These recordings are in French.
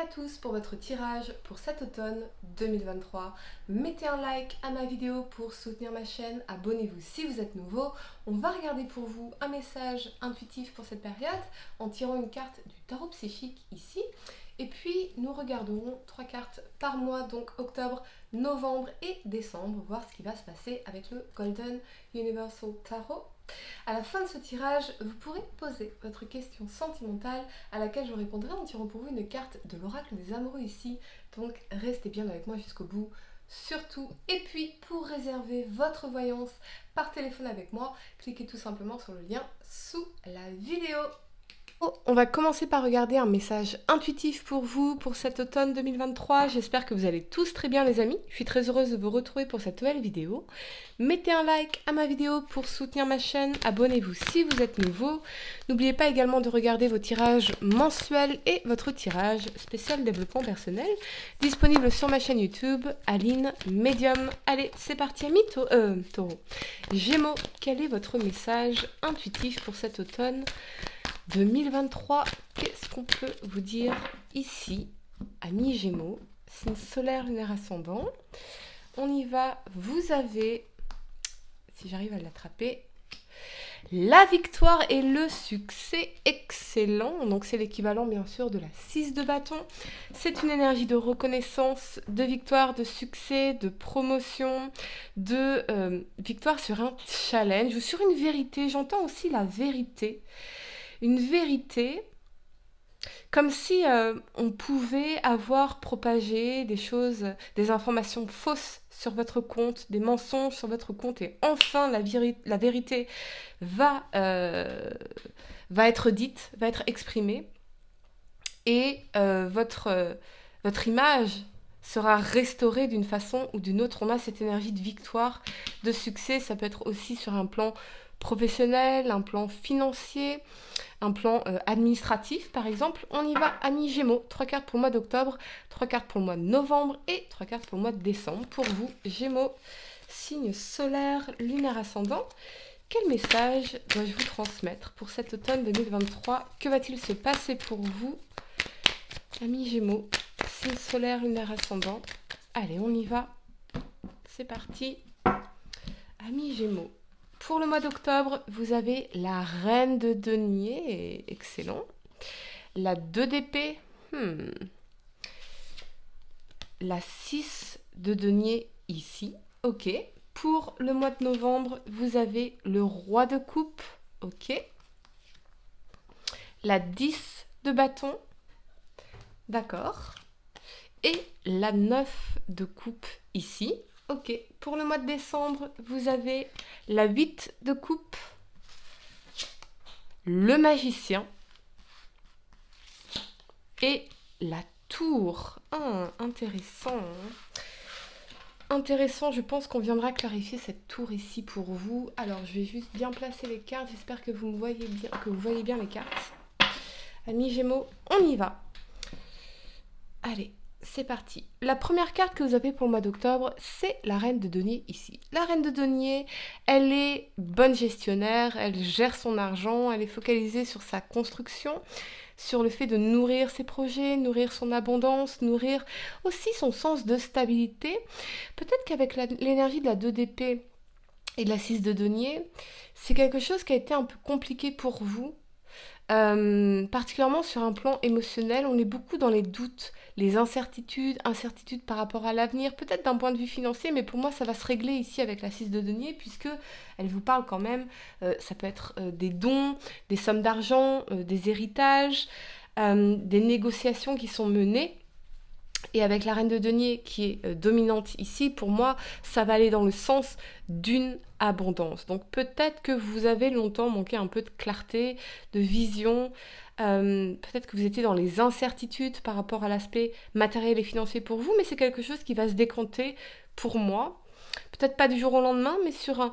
à tous pour votre tirage pour cet automne 2023. Mettez un like à ma vidéo pour soutenir ma chaîne, abonnez-vous si vous êtes nouveau. On va regarder pour vous un message intuitif pour cette période en tirant une carte du tarot psychique ici. Et puis nous regarderons 3 cartes par mois, donc octobre, novembre et décembre, voir ce qui va se passer avec le Golden Universal Tarot. À la fin de ce tirage, vous pourrez poser votre question sentimentale à laquelle je répondrai en tirant pour vous une carte de l'oracle des amoureux ici. Donc restez bien avec moi jusqu'au bout, surtout. Et puis pour réserver votre voyance par téléphone avec moi, cliquez tout simplement sur le lien sous la vidéo. On va commencer par regarder un message intuitif pour vous pour cet automne 2023. J'espère que vous allez tous très bien les amis. Je suis très heureuse de vous retrouver pour cette nouvelle vidéo. Mettez un like à ma vidéo pour soutenir ma chaîne. Abonnez-vous si vous êtes nouveau. N'oubliez pas également de regarder vos tirages mensuels et votre tirage spécial développement personnel disponible sur ma chaîne YouTube Aline Medium. Allez, c'est parti amis taureau. Gémeaux, quel est votre message intuitif pour cet automne 2023, qu'est-ce qu'on peut vous dire ici, amis Gémeaux, signe solaire, lunaire, ascendant. On y va, vous avez, si j'arrive à l'attraper, la victoire et le succès excellent. Donc c'est l'équivalent bien sûr de la 6 de bâton. C'est une énergie de reconnaissance, de victoire, de succès, de promotion, de victoire sur un challenge ou sur une vérité. J'entends aussi la vérité. Une vérité, comme si on pouvait avoir propagé des choses, des informations fausses sur votre compte, des mensonges sur votre compte, et enfin la vérité va être dite, va être exprimée, et votre image sera restaurée d'une façon ou d'une autre. On a cette énergie de victoire, de succès. Ça peut être aussi sur un plan professionnel, un plan financier, un plan administratif par exemple. On y va, amis Gémeaux, 3 cartes pour le mois d'octobre, 3 cartes pour le mois de novembre et 3 cartes pour le mois de décembre. Pour vous, Gémeaux, signe solaire, lunaire ascendant, quel message dois-je vous transmettre pour cet automne 2023? Que va-t-il se passer pour vous, amis Gémeaux, signe solaire, lunaire ascendant? Allez, on y va, c'est parti, amis Gémeaux. Pour le mois d'octobre, vous avez la reine de denier, excellent. La 2 d'épée, la 6 de denier ici, ok. Pour le mois de novembre, vous avez le roi de coupe, ok. La 10 de bâton, d'accord. Et la 9 de coupe ici. Ok, pour le mois de décembre, vous avez la 8 de coupe, le magicien et la tour. Intéressant. Intéressant, je pense qu'on viendra clarifier cette tour ici pour vous. Alors, je vais juste bien placer les cartes. J'espère que vous me voyez bien, que vous voyez bien les cartes. Amis Gémeaux, on y va. Allez. C'est parti. La première carte que vous avez pour le mois d'octobre, c'est la reine de denier ici. La reine de denier, elle est bonne gestionnaire, elle gère son argent, elle est focalisée sur sa construction, sur le fait de nourrir ses projets, nourrir son abondance, nourrir aussi son sens de stabilité. Peut-être qu'avec l'énergie de la 2 d'épée et de la 6 de denier, c'est quelque chose qui a été un peu compliqué pour vous. Particulièrement sur un plan émotionnel, on est beaucoup dans les doutes, les incertitudes par rapport à l'avenir, peut-être d'un point de vue financier, mais pour moi ça va se régler ici avec la 6 de denier, puisque elle vous parle quand même, ça peut être des dons, des sommes d'argent, des héritages, des négociations qui sont menées. Et avec la reine de denier qui est dominante ici, pour moi, ça va aller dans le sens d'une abondance. Donc peut-être que vous avez longtemps manqué un peu de clarté, de vision. Peut-être que vous étiez dans les incertitudes par rapport à l'aspect matériel et financier pour vous, mais c'est quelque chose qui va se décanter pour moi. Peut-être pas du jour au lendemain, mais sur un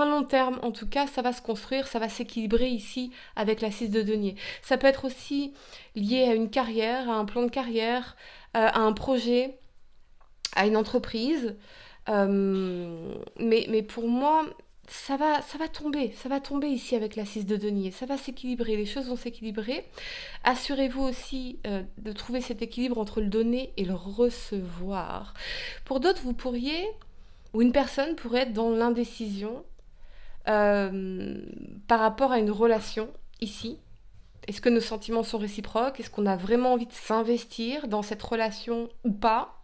long terme. En tout cas, ça va se construire, ça va s'équilibrer ici avec la 6 de denier. Ça peut être aussi lié à une carrière, à un plan de carrière, à un projet, à une entreprise. Mais pour moi, ça va tomber ici avec la 6 de denier, ça va s'équilibrer, les choses vont s'équilibrer. Assurez-vous aussi de trouver cet équilibre entre le donner et le recevoir. Pour d'autres, vous pourriez, ou une personne pourrait être dans l'indécision par rapport à une relation ici. Est-ce que nos sentiments sont réciproques? Est-ce qu'on a vraiment envie de s'investir dans cette relation ou pas?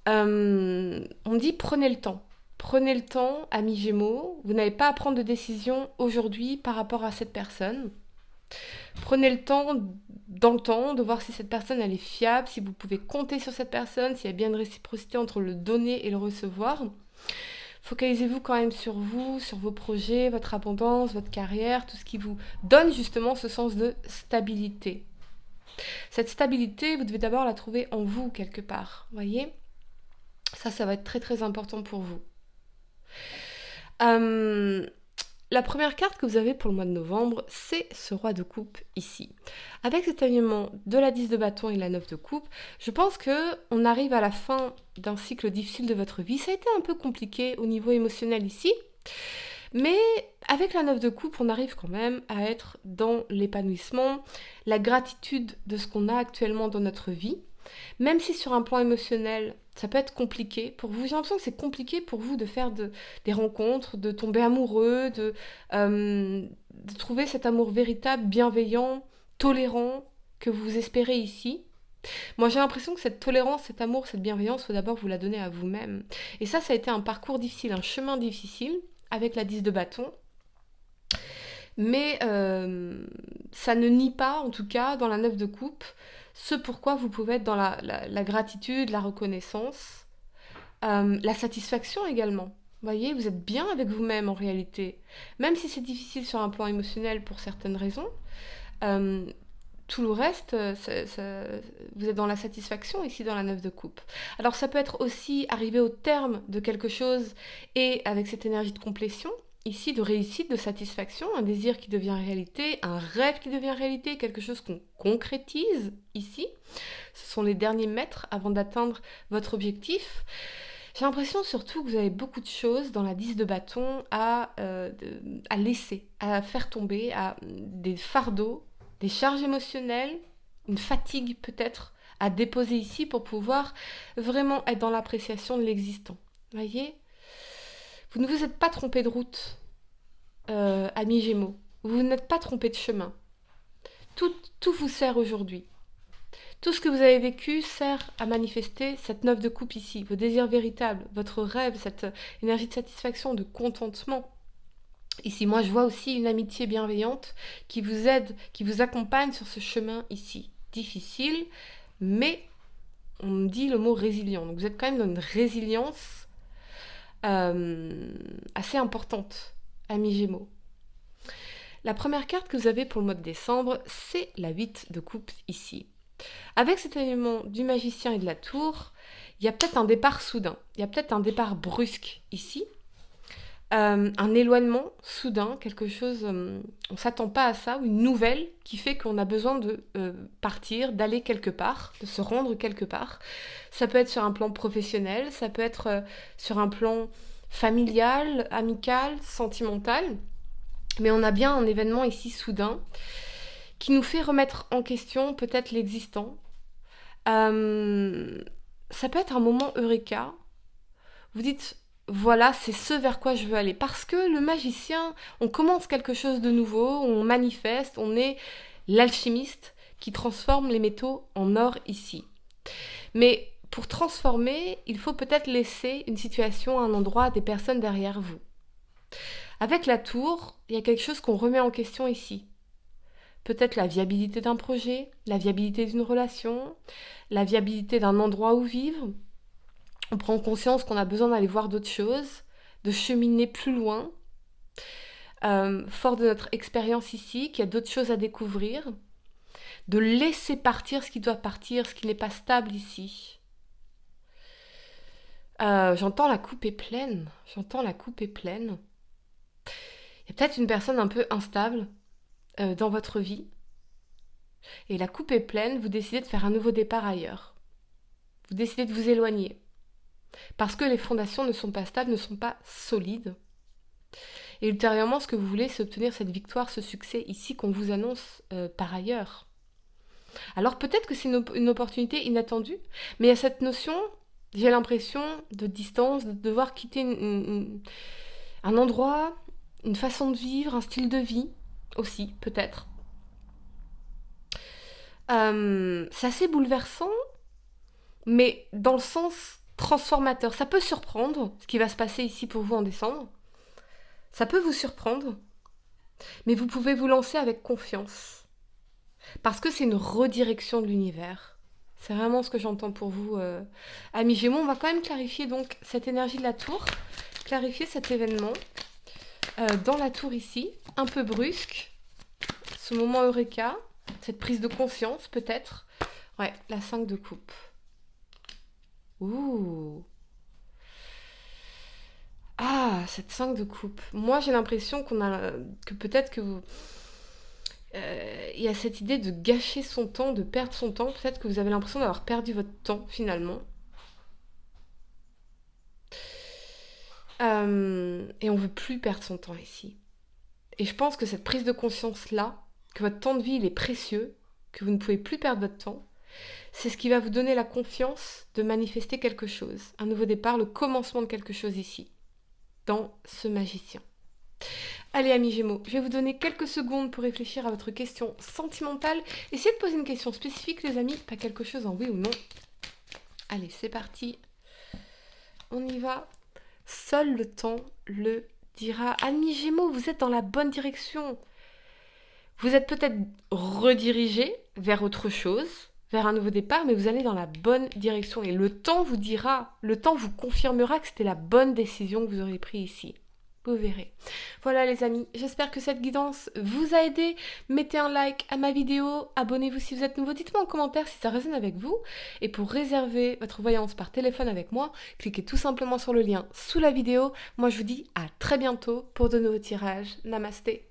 On dit prenez le temps. Prenez le temps, amis Gémeaux. Vous n'avez pas à prendre de décision aujourd'hui par rapport à cette personne. Prenez le temps, dans le temps, de voir si cette personne elle est fiable, si vous pouvez compter sur cette personne, s'il y a bien une réciprocité entre le donner et le recevoir. Focalisez-vous quand même sur vous, sur vos projets, votre abondance, votre carrière, tout ce qui vous donne justement ce sens de stabilité. Cette stabilité, vous devez d'abord la trouver en vous quelque part, voyez ? Ça va être très très important pour vous. La première carte que vous avez pour le mois de novembre, c'est ce roi de coupe ici. Avec cet alignement de la 10 de bâton et la 9 de coupe, je pense qu'on arrive à la fin d'un cycle difficile de votre vie. Ça a été un peu compliqué au niveau émotionnel ici, mais avec la 9 de coupe, on arrive quand même à être dans l'épanouissement, la gratitude de ce qu'on a actuellement dans notre vie. Même si sur un plan émotionnel, ça peut être compliqué pour vous. J'ai l'impression que c'est compliqué pour vous de faire des rencontres, de tomber amoureux, de trouver cet amour véritable, bienveillant, tolérant que vous espérez ici. Moi, j'ai l'impression que cette tolérance, cet amour, cette bienveillance, il faut d'abord vous la donner à vous-même. Et ça a été un parcours difficile, un chemin difficile avec la 10 de bâton. Mais ça ne nie pas, en tout cas, dans la 9 de coupe, ce pourquoi vous pouvez être dans la gratitude, la reconnaissance, la satisfaction également. Vous voyez, vous êtes bien avec vous-même en réalité. Même si c'est difficile sur un plan émotionnel pour certaines raisons, tout le reste, vous êtes dans la satisfaction ici dans la 9 de coupe. Alors ça peut être aussi arriver au terme de quelque chose et avec cette énergie de complétion, ici de réussite, de satisfaction, un désir qui devient réalité, un rêve qui devient réalité, quelque chose qu'on concrétise ici. Ce sont les derniers mètres avant d'atteindre votre objectif. J'ai l'impression surtout que vous avez beaucoup de choses dans la 10 de bâton à laisser, à faire tomber, à des fardeaux, des charges émotionnelles, une fatigue peut-être à déposer ici pour pouvoir vraiment être dans l'appréciation de l'existant. Voyez ? Vous ne vous êtes pas trompé de route, amis Gémeaux. Vous n'êtes pas trompé de chemin. Tout vous sert aujourd'hui. Tout ce que vous avez vécu sert à manifester cette 9 de coupe ici, vos désirs véritables, votre rêve, cette énergie de satisfaction, de contentement. Ici, moi, je vois aussi une amitié bienveillante qui vous aide, qui vous accompagne sur ce chemin ici. Difficile, mais on me dit le mot résilient. Donc vous êtes quand même dans une résilience assez importante, amis Gémeaux. La première carte que vous avez pour le mois de décembre, c'est la 8 de coupe ici. Avec cet élément du magicien et de la tour, il y a peut-être un départ soudain, il y a peut-être un départ brusque ici, un éloignement soudain, quelque chose, on ne s'attend pas à ça, ou une nouvelle qui fait qu'on a besoin de partir, d'aller quelque part, de se rendre quelque part. Ça peut être sur un plan professionnel, ça peut être sur un plan familial, amical, sentimental, mais on a bien un événement ici soudain qui nous fait remettre en question peut-être l'existant. Ça peut être un moment eureka. Vous dites, voilà, c'est ce vers quoi je veux aller. Parce que le magicien, on commence quelque chose de nouveau, on manifeste, on est l'alchimiste qui transforme les métaux en or ici. Mais pour transformer, il faut peut-être laisser une situation, un endroit, des personnes derrière vous. Avec la tour, il y a quelque chose qu'on remet en question ici. Peut-être la viabilité d'un projet, la viabilité d'une relation, la viabilité d'un endroit où vivre. On prend conscience qu'on a besoin d'aller voir d'autres choses, de cheminer plus loin, fort de notre expérience ici, qu'il y a d'autres choses à découvrir, de laisser partir ce qui doit partir, ce qui n'est pas stable ici. J'entends la coupe est pleine, Il y a peut-être une personne un peu instable dans votre vie, et la coupe est pleine, vous décidez de faire un nouveau départ ailleurs. Vous décidez de vous éloigner. Parce que les fondations ne sont pas stables, ne sont pas solides. Et ultérieurement, ce que vous voulez, c'est obtenir cette victoire, ce succès ici qu'on vous annonce par ailleurs. Alors peut-être que c'est une opportunité inattendue, mais il y a cette notion, j'ai l'impression, de distance, de devoir quitter un endroit, une façon de vivre, un style de vie aussi, peut-être. C'est assez bouleversant, mais dans le sens transformateur. Ça peut surprendre, ce qui va se passer ici pour vous en décembre. Ça peut vous surprendre, mais vous pouvez vous lancer avec confiance. Parce que c'est une redirection de l'univers. C'est vraiment ce que j'entends pour vous, amis Gémeaux. On va quand même clarifier donc cette énergie de la tour, clarifier cet événement dans la tour ici, un peu brusque, ce moment eureka, cette prise de conscience peut-être. Ouais, la 5 de coupe. Ouh. Ah, cette 5 de coupe. Moi, j'ai l'impression que peut-être que vous... il y a cette idée de gâcher son temps, de perdre son temps. Peut-être que vous avez l'impression d'avoir perdu votre temps, finalement. Et on veut plus perdre son temps ici. Et je pense que cette prise de conscience-là, que votre temps de vie, il est précieux, que vous ne pouvez plus perdre votre temps, c'est ce qui va vous donner la confiance de manifester quelque chose. Un nouveau départ, le commencement de quelque chose ici, dans ce magicien. Allez, amis Gémeaux, je vais vous donner quelques secondes pour réfléchir à votre question sentimentale. Essayez de poser une question spécifique, les amis, pas quelque chose en oui ou non. Allez, c'est parti. On y va. Seul le temps le dira. Amis Gémeaux, vous êtes dans la bonne direction. Vous êtes peut-être redirigé vers autre chose, vers un nouveau départ, mais vous allez dans la bonne direction. Et le temps vous dira, le temps vous confirmera que c'était la bonne décision que vous aurez prise ici. Vous verrez. Voilà les amis, j'espère que cette guidance vous a aidé. Mettez un like à ma vidéo, abonnez-vous si vous êtes nouveau, dites-moi en commentaire si ça résonne avec vous. Et pour réserver votre voyance par téléphone avec moi, cliquez tout simplement sur le lien sous la vidéo. Moi je vous dis à très bientôt pour de nouveaux tirages. Namasté.